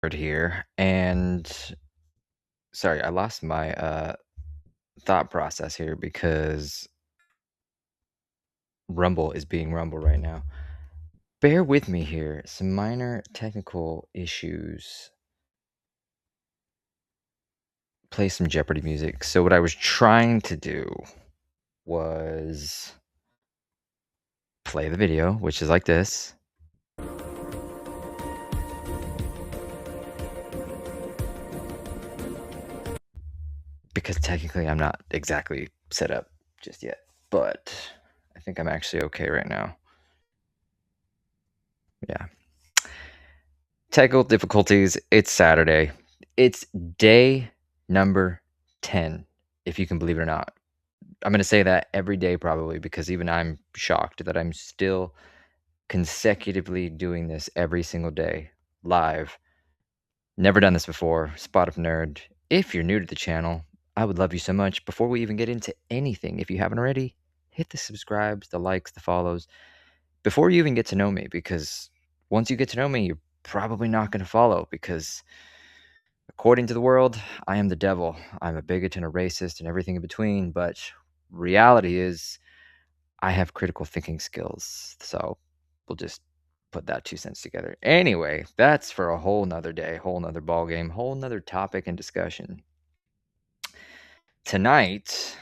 Nerd here, and sorry, I lost my thought process here because Rumble is being Rumble right now. Bear with me here, some minor technical issues. Play some Jeopardy music. So what I was trying to do was play the video, which is like this. Because technically I'm not exactly set up just yet, but I think I'm actually okay right now. Yeah. Technical difficulties. It's Saturday. It's day number 10, if you can believe it or not. I'm going to say that every day probably because even I'm shocked that I'm still consecutively doing this every single day, live. Never done this before. Spotofnerd. If you're new to the channel, I would love you so much. Before we even get into anything, if you haven't already, hit the subscribes, the likes, the follows, before you even get to know me, because once you get to know me, you're probably not going to follow because according to the world, I am the devil. I'm a bigot and a racist and everything in between, but reality is I have critical thinking skills. So we'll just put that 2 cents together. Anyway, that's for a whole nother day, whole nother ball game, whole nother topic and discussion. Tonight,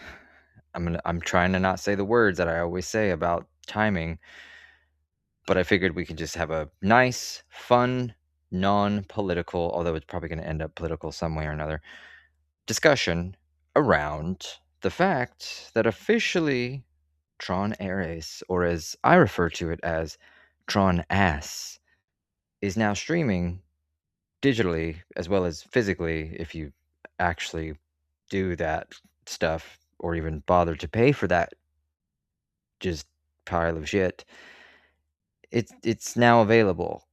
I'm trying to not say the words that I always say about timing, but I figured we could just have a nice, fun, non-political, although it's probably going to end up political some way or another, discussion around the fact that officially Tron Ares, or as I refer to it as Tron Ass, is now streaming digitally as well as physically if you actually do that stuff or even bother to pay for that just pile of shit. It's now available.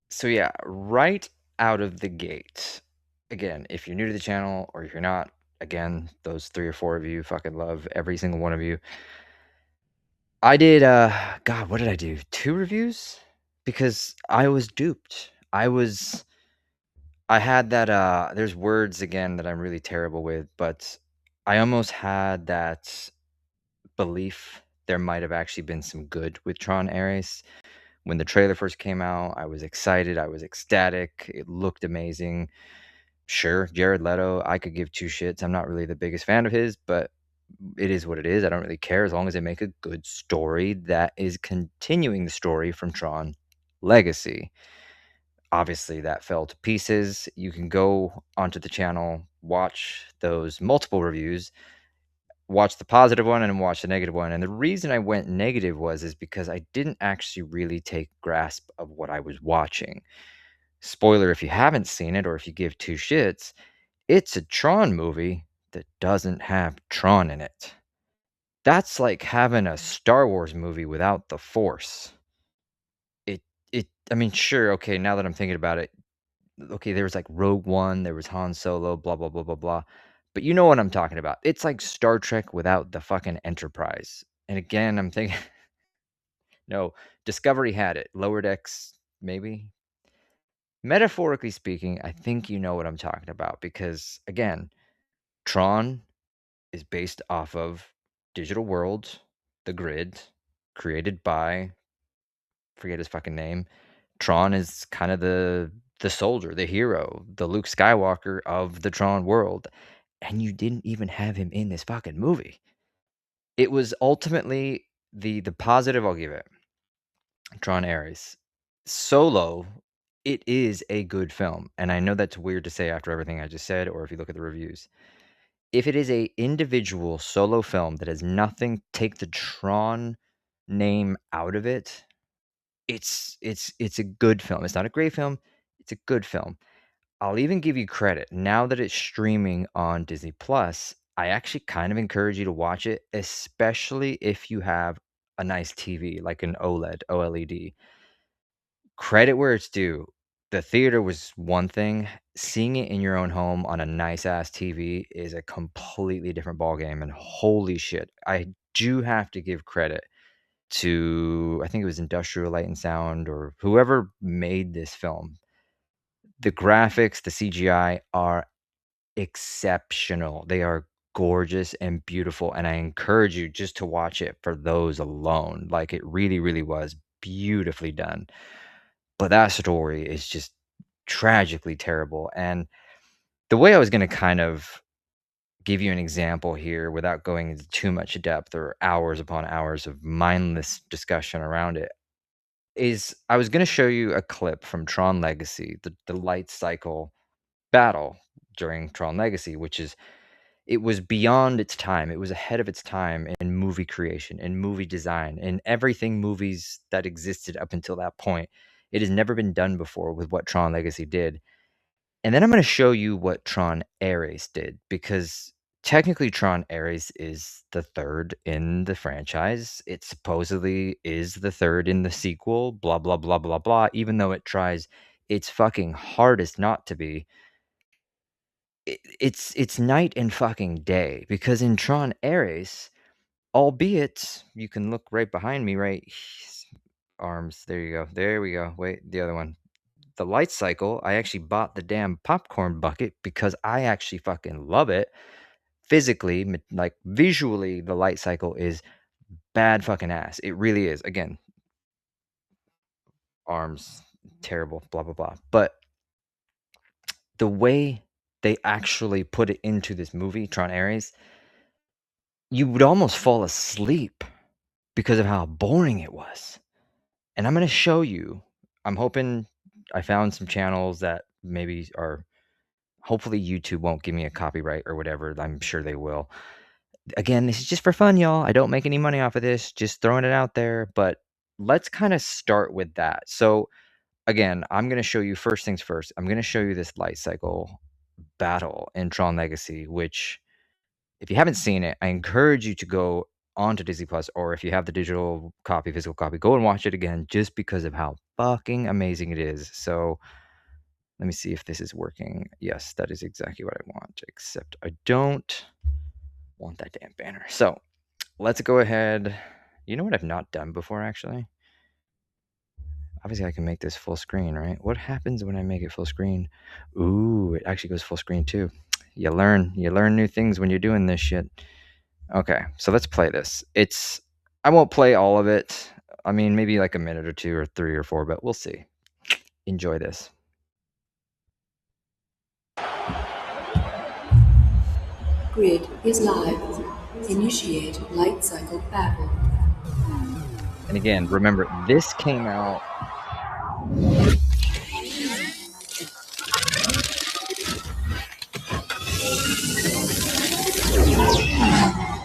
So yeah, right out of the gate. Again, if you're new to the channel or if you're not, again, those 3 or 4 of you fucking love every single one of you. I did God, what did I do? 2 reviews? Because I was duped. I had that there's words again that I'm really terrible with, but I almost had that belief there might have actually been some good with Tron Ares. When the trailer first came out, I was excited, I was ecstatic. It looked amazing. Sure, Jared Leto, I could give 2 shits. I'm not really the biggest fan of his, but it is what it is. I don't really care as long as they make a good story that is continuing the story from Tron Legacy. Obviously, that fell to pieces. You can go onto the channel, watch those multiple reviews, watch the positive one and watch the negative one. And the reason I went negative is because I didn't actually really take grasp of what I was watching. Spoiler if you haven't seen it or if you give 2 shits, it's a Tron movie that doesn't have Tron in it. That's like having a Star Wars movie without the Force. I mean, sure, okay, now that I'm thinking about it, okay, there was like Rogue One, there was Han Solo, blah, blah, blah, blah, blah. But you know what I'm talking about. It's like Star Trek without the fucking Enterprise. And again, I'm thinking, no, Discovery had it. Lower Decks, maybe. Metaphorically speaking, I think you know what I'm talking about because, again, Tron is based off of Digital World, the grid, created by, forget his fucking name. Tron is kind of the soldier, the hero, the Luke Skywalker of the Tron world. And you didn't even have him in this fucking movie. It was ultimately the positive I'll give it. Tron Ares. Solo, it is a good film. And I know that's weird to say after everything I just said, or if you look at the reviews. If it is a individual solo film that has nothing, take the Tron name out of it, it's a good film. It's not a great film. It's a good film. I'll even give you credit. Now that it's streaming on Disney Plus, I actually kind of encourage you to watch it, especially if you have a nice TV, like an OLED, OLED. Credit where it's due. the theater was one thing. Seeing it in your own home on a nice-ass TV is a completely different ballgame, and holy shit, I do have to give credit to, I think it was Industrial Light and Sound or whoever made this film. The graphics, the CGI are exceptional. They are gorgeous and beautiful, and I encourage you just to watch it for those alone. Like, it really, really was beautifully done. But that story is just tragically terrible, and the way I was gonna kind of give you an example here without going into too much depth or hours upon hours of mindless discussion around it is I was gonna show you a clip from Tron Legacy, the light cycle battle during Tron Legacy, which is it was beyond its time. It was ahead of its time in movie creation, in movie design, in everything movies that existed up until that point. It has never been done before with what Tron Legacy did. And then I'm gonna show you what Tron Ares did, because technically Tron Ares is the third in the franchise. It supposedly is the third in the sequel, blah, blah, blah, blah, blah, even though it tries its fucking hardest not to be. It's night and fucking day, because in Tron Ares, albeit you can look right behind me, right? Arms, there you go. There we go. Wait, the other one. The light cycle, I actually bought the damn popcorn bucket because I actually fucking love it. Physically, like visually, the light cycle is bad fucking ass. It really is. Again, arms, terrible, blah, blah, blah. But the way they actually put it into this movie, Tron Ares, you would almost fall asleep because of how boring it was. And I'm going to show you. I'm hoping I found some channels that maybe are, hopefully YouTube won't give me a copyright or whatever. I'm sure they will. Again, this is just for fun, y'all. I don't make any money off of this, just throwing it out there. But let's kind of start with that. So again, I'm going to show you, first things first, I'm going to show you this light cycle battle in Tron Legacy, which if you haven't seen it, I encourage you to go onto Disney Plus, or if you have the digital copy, physical copy, go and watch it again just because of how fucking amazing it is. So let me see if this is working. Yes, that is exactly what I want, except I don't want that damn banner. So let's go ahead. You know what I've not done before, actually? Obviously, I can make this full screen, right? What happens when I make it full screen? Ooh, it actually goes full screen too. You learn new things when you're doing this shit. Okay, so let's play this. I won't play all of it. I mean, maybe like a minute or two or 3 or 4, but we'll see. Enjoy this. Grid is live. Initiate light cycle battle. And again, remember, this came out.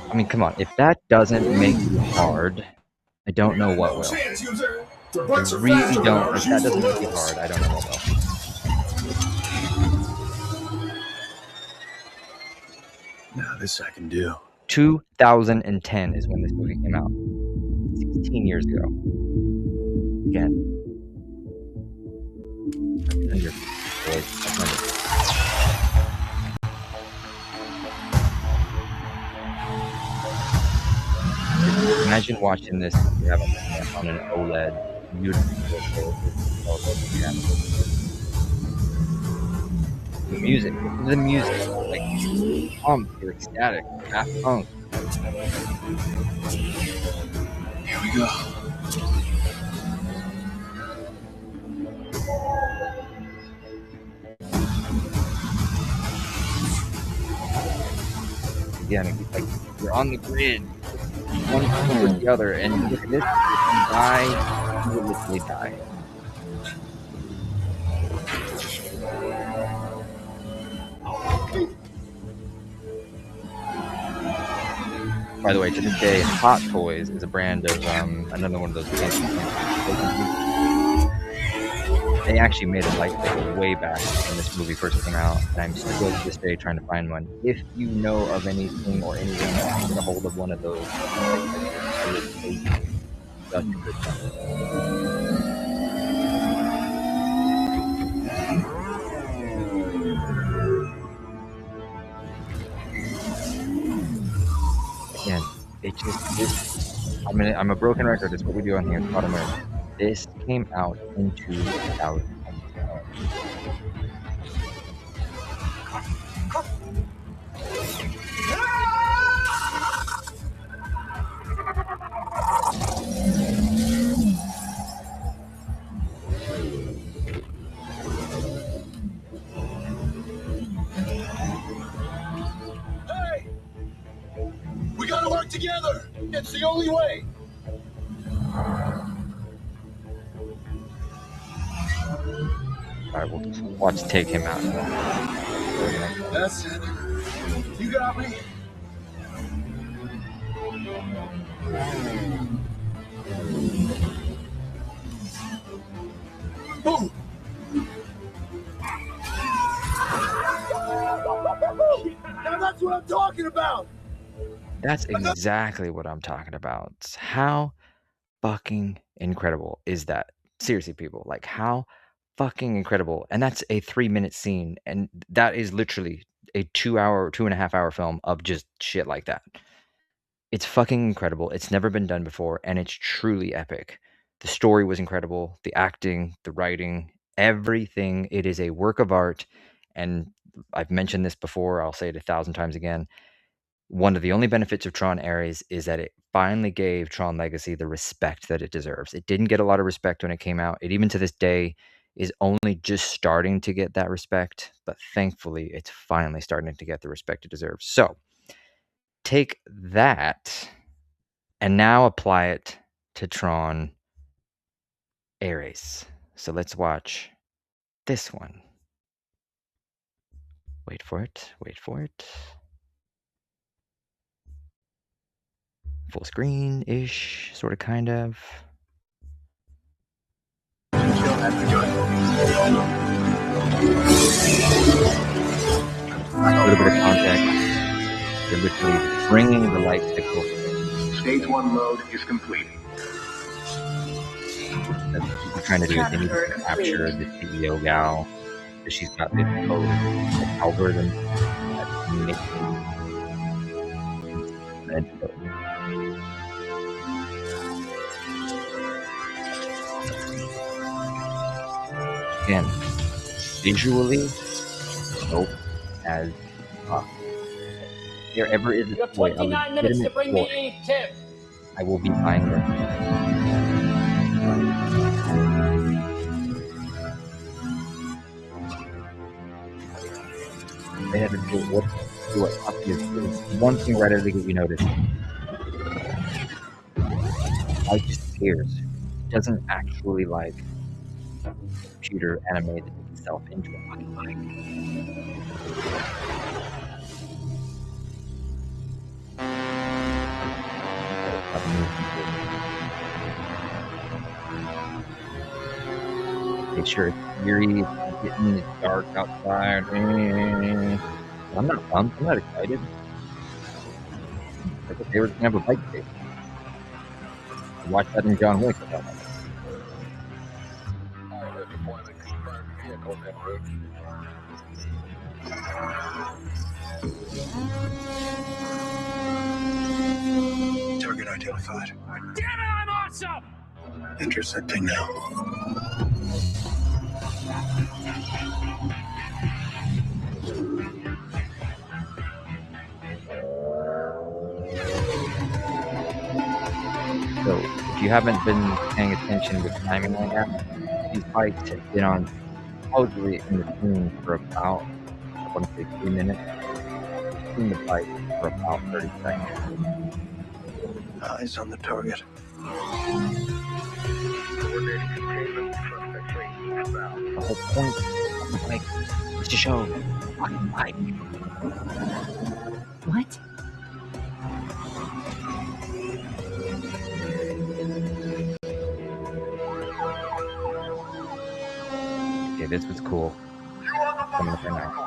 I mean, come on. If that doesn't make you hard, I don't know what will. I really don't. If that doesn't make you hard, I don't know what will. Now this I can do. 2010 is when this movie came out. 16 years ago. Again. Imagine watching this on an OLED. Beautiful. The music, like pumped, you're ecstatic, half punk. Here we go. Again, like you're on the grid, one towards the other, and look at this, if you die, you will literally die. By the way, to this day, Hot Toys is a brand of another one of those games. They actually made a light cycle way back when this movie first came out, and I'm still to this day trying to find one. If you know of anything or anyone that can get a hold of one of those, I'm a broken record. It's what we do on here, Spot of Nerd. This came out in 2010. Hey! We gotta work together! It's the only way! Alright, we'll watch take him out. That's it. You got me. Boom! Now that's what I'm talking about! That's exactly what I'm talking about. How fucking incredible is that? Seriously, people, like how fucking incredible. And that's a 3-minute scene, and that is literally a 2.5 hour film of just shit like that. It's fucking incredible. It's never been done before, and it's truly epic. The story was incredible, the acting, the writing, everything. It is a work of art, and I've mentioned this before, I'll say it 1,000 times again. One of the only benefits of Tron Ares is that it finally gave Tron Legacy the respect that it deserves. It didn't get a lot of respect when it came out. It even to this day is only just starting to get that respect, but thankfully it's finally starting to get the respect it deserves. So take that and now apply it to Tron Ares. So let's watch this one. Wait for it. Wait for it. Full screen-ish, sort of, kind of. A little bit of context. You're literally bringing the light cycle. Stage 1 load is complete. That's what we're trying to do is they need to capture the CEO gal, because she's got this code, this algorithm that's making again, visually, dope as fuck. If there ever is a toy, a legitimate toy, I will be buying this. They had to do what Puppy is doing. One thing right away that you notice. Light disappears. It doesn't actually like computer animate itself into a fucking bike. Make sure it's eerie, it's getting dark outside. I'm not pumped, I'm not excited. Like if they were gonna have a bike race. Watch that in John Wick. Target identified. Damn it, I'm awesome! Intercepting now. So, if you haven't been paying attention with timing like that, these fights have been on supposedly in the scene for about, I want to say 3 minutes. In the fight for about 30 seconds. Eyes on the target. The whole point of the bike is to show fucking bike. What? Okay, this was cool. Coming up right now.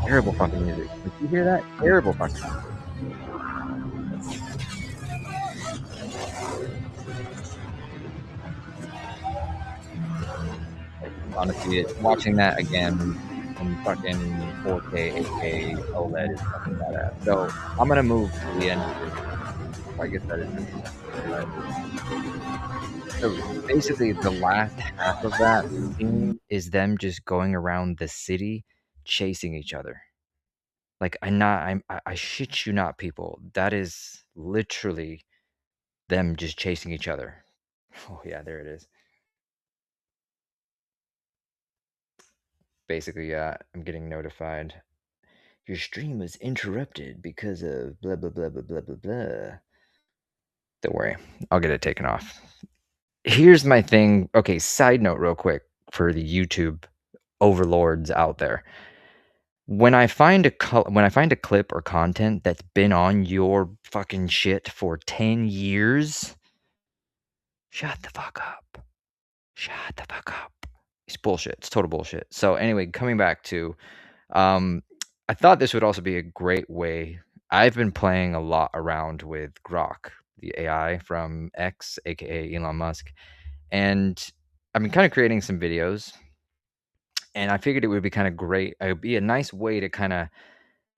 Terrible fucking music. Did you hear that? Terrible fucking music. Honestly, watching that again and fucking 4K, 8K OLED is fucking badass. So I'm gonna move to the end of this. I guess that is gonna be segment, right? So basically, the last half of that scene is them just going around the city chasing each other. Like I shit you not, people. That is literally them just chasing each other. Oh yeah, there it is. Basically, yeah, I'm getting notified. Your stream was interrupted because of blah blah blah blah blah blah blah. Don't worry, I'll get it taken off. Here's my thing. Okay, side note, real quick, for the YouTube overlords out there. When I find a clip or content that's been on your fucking shit for 10 years, shut the fuck up. Shut the fuck up. It's bullshit. It's total bullshit. So anyway, coming back to, I thought this would also be a great way. I've been playing a lot around with Grok, the AI from X, aka Elon Musk, and I've been kind of creating some videos. And I figured it would be kind of great. It would be a nice way to kind of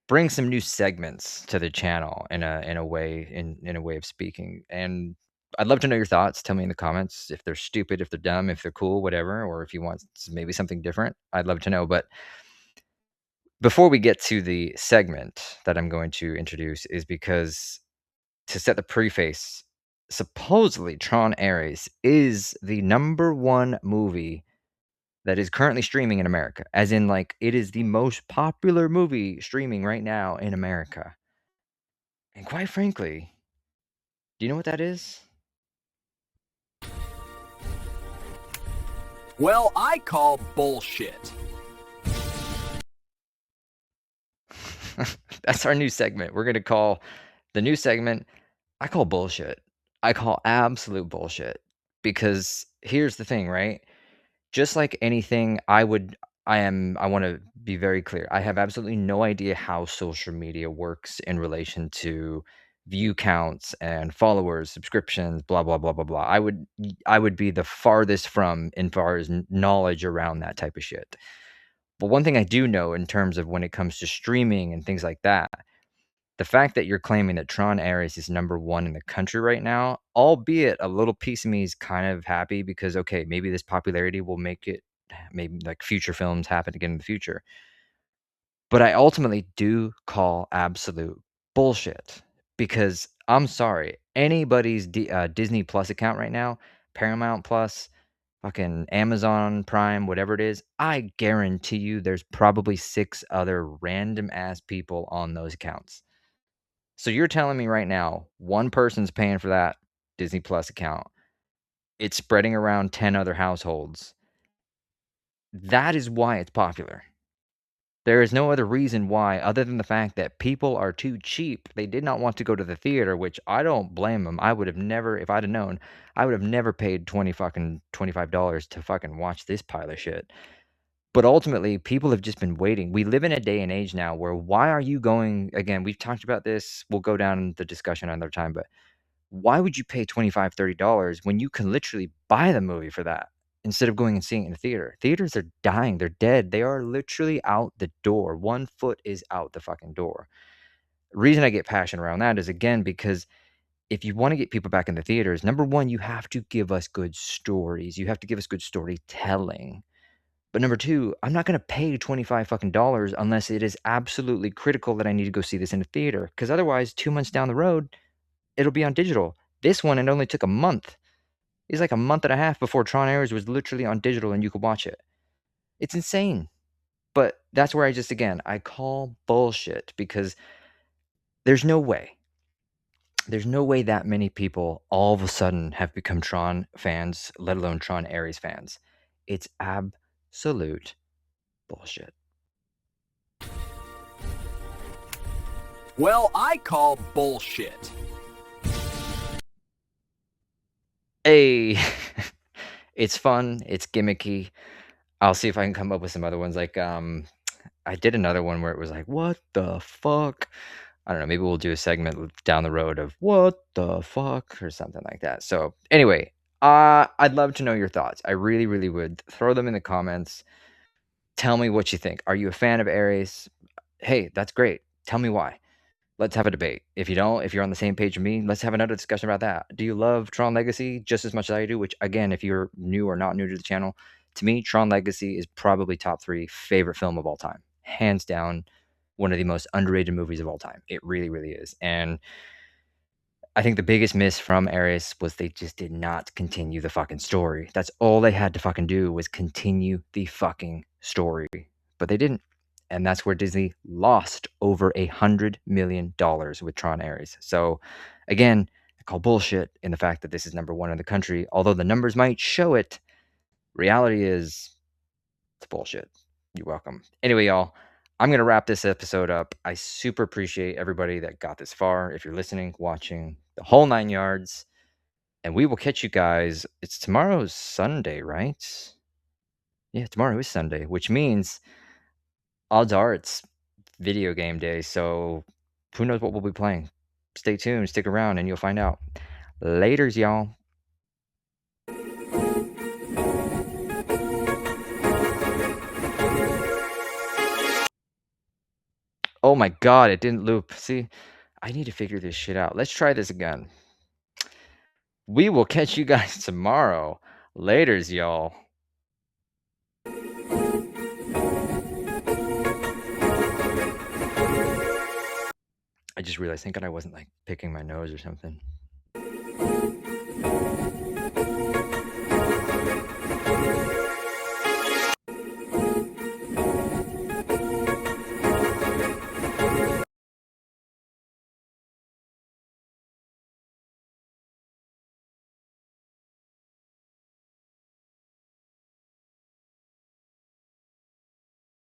bring some new segments to the channel in a way in a way of speaking. And I'd love to know your thoughts. Tell me in the comments if they're stupid, if they're dumb, if they're cool, whatever, or if you want maybe something different. I'd love to know. But before we get to the segment that I'm going to introduce, is because to set the preface, supposedly Tron Ares is the #1 movie that is currently streaming in America. As in, like, it is the most popular movie streaming right now in America. And quite frankly, do you know what that is? Well, I call bullshit. That's our new segment. We're going to call the new segment, I call bullshit. I call absolute bullshit. Because here's the thing, right? Just like anything, I want to be very clear. I have absolutely no idea how social media works in relation to view counts and followers, subscriptions, blah blah blah blah blah. I would be the farthest from in far as knowledge around that type of shit. But one thing I do know in terms of when it comes to streaming and things like that, the fact that you're claiming that Tron Ares is #1 in the country right now, albeit a little piece of me is kind of happy because, okay, maybe this popularity will make it maybe like future films happen again in the future. But I ultimately do call absolute bullshit because I'm sorry, anybody's Disney Plus account right now, Paramount Plus, fucking Amazon Prime, whatever it is, I guarantee you there's probably 6 other random ass people on those accounts. So you're telling me right now, one person's paying for that Disney Plus account. It's spreading around 10 other households. That is why it's popular. There is no other reason why, other than the fact that people are too cheap. They did not want to go to the theater, which I don't blame them. I would have never, if I'd have known, I would have never paid $25 to fucking watch this pile of shit. But ultimately, people have just been waiting. We live in a day and age now where why are you going, again, we've talked about this. We'll go down the discussion another time, but why would you pay $25, $30 when you can literally buy the movie for that instead of going and seeing it in a theater? Theaters are dying. They're dead. They are literally out the door. One foot is out the fucking door. The reason I get passionate around that is, again, because if you want to get people back in the theaters, #1, you have to give us good stories. You have to give us good storytelling. But #2, I'm not going to pay $25 fucking dollars unless it is absolutely critical that I need to go see this in a theater. Because otherwise, 2 months down the road, it'll be on digital. This one, it only took a month. It's like a month and a half before Tron Ares was literally on digital and you could watch it. It's insane. But that's where I call bullshit because there's no way. There's no way that many people all of a sudden have become Tron fans, let alone Tron Ares fans. It's absolute bullshit. Well, I call bullshit. Hey, it's fun. It's gimmicky. I'll see if I can come up with some other ones. Like, I did another one where it was like, what the fuck? I don't know. Maybe we'll do a segment down the road of what the fuck or something like that. So anyway, I'd love to know your thoughts. I really, really would. Throw them in the comments. Tell me what you think. Are you a fan of Ares? Hey, that's great. Tell me why. Let's have a debate. If you don't, if you're on the same page with me, let's have another discussion about that. Do you love Tron Legacy just as much as I do? Which, again, if you're new or not new to the channel, to me, Tron Legacy is probably top 3 favorite film of all time. Hands down, one of the most underrated movies of all time. It really, really is. And I think the biggest miss from Ares was they just did not continue the fucking story. That's all they had to fucking do was continue the fucking story. But they didn't. And that's where Disney lost over $100 million with Tron Ares. So again, I call bullshit in the fact that this is number 1 in the country. Although the numbers might show it, reality is it's bullshit. You're welcome. Anyway, y'all, I'm going to wrap this episode up. I super appreciate everybody that got this far. If you're listening, watching, the whole 9 yards. And we will catch you guys. It's tomorrow's Sunday, right? Yeah, tomorrow is Sunday, which means odds are it's video game day. So who knows what we'll be playing? Stay tuned, stick around, and you'll find out. Laters, y'all. Oh my god, it didn't loop. See, I need to figure this shit out. Let's try this again. We will catch you guys tomorrow. Laters, y'all. I just realized, thank God I wasn't like picking my nose or something.